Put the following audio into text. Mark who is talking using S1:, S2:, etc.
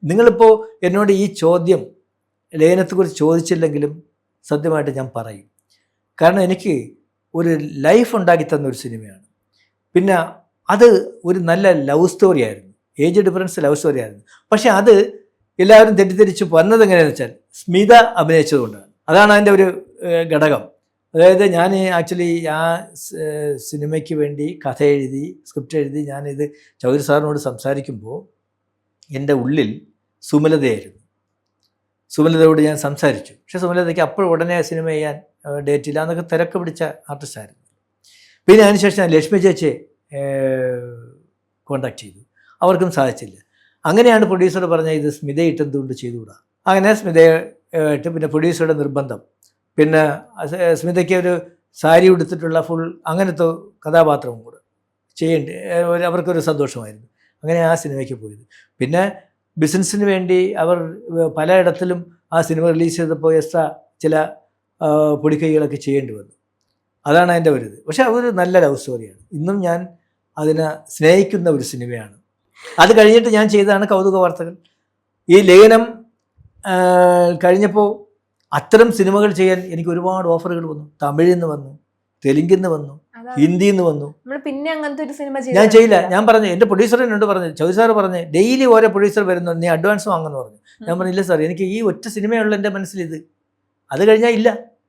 S1: നിങ്ങളിപ്പോൾ എന്നോട് ഈ ചോദ്യം ലയനത്തെക്കുറിച്ച് ചോദിച്ചില്ലെങ്കിലും സത്യമായിട്ട് ഞാൻ പറയും. കാരണം എനിക്ക് ഒരു ലൈഫ് ഉണ്ടാക്കി തന്ന ഒരു സിനിമയാണ്. പിന്നെ അത് ഒരു നല്ല ലവ് സ്റ്റോറി ആയിരുന്നു, ഏജ് ഡിഫറൻസ് ലവ് സ്റ്റോറി ആയിരുന്നു. പക്ഷെ അത് എല്ലാവരും തെറ്റിദ്ധരിച്ച് വന്നത് എങ്ങനെയാണെന്ന് വെച്ചാൽ സ്മിത അഭിനയിച്ചതുകൊണ്ടാണ്. അതാണ് അതിൻ്റെ ഒരു ഘടകം. അതായത് ഞാൻ ആക്ച്വലി ആ സിനിമയ്ക്ക് വേണ്ടി കഥ എഴുതി, സ്ക്രിപ്റ്റ് എഴുതി ഞാനിത് ചൗധരി സാറിനോട് സംസാരിക്കുമ്പോൾ എൻ്റെ ഉള്ളിൽ സുമലതയായിരുന്നു. സുമലതയോട് ഞാൻ സംസാരിച്ചു. പക്ഷേ സുമലതയ്ക്ക് അപ്പോഴും ഉടനെ സിനിമ ചെയ്യാൻ ഡേറ്റ് ഇല്ല എന്നൊക്കെ തിരക്ക് പിടിച്ച ആർട്ടിസ്റ്റായിരുന്നു. പിന്നെ അതിനുശേഷം ഞാൻ ലക്ഷ്മി ചേച്ചിയെ കോണ്ടാക്ട് ചെയ്തു. അവർക്കും സാധിച്ചില്ല. അങ്ങനെയാണ് പ്രൊഡ്യൂസർ പറഞ്ഞത് ഇത് സ്മിതയിട്ട് എന്തുകൊണ്ട് ചെയ്തുകൂടാ. അങ്ങനെ സ്മിതയായിട്ട് പിന്നെ പ്രൊഡ്യൂസറുടെ നിർബന്ധം, പിന്നെ സ്മിതയ്ക്ക് ഒരു സാരി ഉടുത്തിട്ടുള്ള ഫുൾ അങ്ങനത്തെ കഥാപാത്രവും കൂടെ ചെയ്യേണ്ടി അവർക്കൊരു സന്തോഷമായിരുന്നു. അങ്ങനെ ആ സിനിമയ്ക്ക് പോയത്. പിന്നെ ബിസിനസ്സിന് വേണ്ടി അവർ പലയിടത്തിലും ആ സിനിമ റിലീസ് ചെയ്തപ്പോൾ എക്സ്ട്രാ ചില പൊടിക്കൈകളൊക്കെ ചെയ്യേണ്ടി വന്നു. അതാണ് അതിൻ്റെ ഒരു ഇത്. പക്ഷേ അതൊരു നല്ല ലവ് സ്റ്റോറിയാണ്. ഇന്നും ഞാൻ അതിനെ സ്നേഹിക്കുന്ന ഒരു സിനിമയാണ്. അത് കഴിഞ്ഞിട്ട് ഞാൻ ചെയ്തതാണ് കൗതുക വാർത്തകൾ. ഈ ലയനം കഴിഞ്ഞപ്പോൾ അത്തരം സിനിമകൾ ചെയ്യാൻ എനിക്ക് ഒരുപാട് ഓഫറുകൾ വന്നു. തമിഴിൽ നിന്ന് വന്നു, തെലുങ്കിൽ നിന്ന് വന്നു, ഹിന്ദിയിൽ നിന്ന് വന്നു.
S2: പിന്നെ അങ്ങനത്തെ ഒരു സിനിമ
S1: ഞാൻ ചെയ്യില്ല. ഞാൻ പറഞ്ഞു, എൻ്റെ പ്രൊഡ്യൂസർ എന്നോട് പറഞ്ഞു, ചൗധരി സാർ പറഞ്ഞ് ഡെയിലി ഓരോ പ്രൊഡ്യൂസർ വരുന്നു, നീ അഡ്വാൻസ് വാങ്ങുമെന്ന് പറഞ്ഞു. ഞാൻ പറഞ്ഞില്ല സാർ, എനിക്ക് ഈ ഒറ്റ സിനിമയുള്ള എൻ്റെ മനസ്സിൽ ഇത്, അത് കഴിഞ്ഞാൽ ഇല്ല.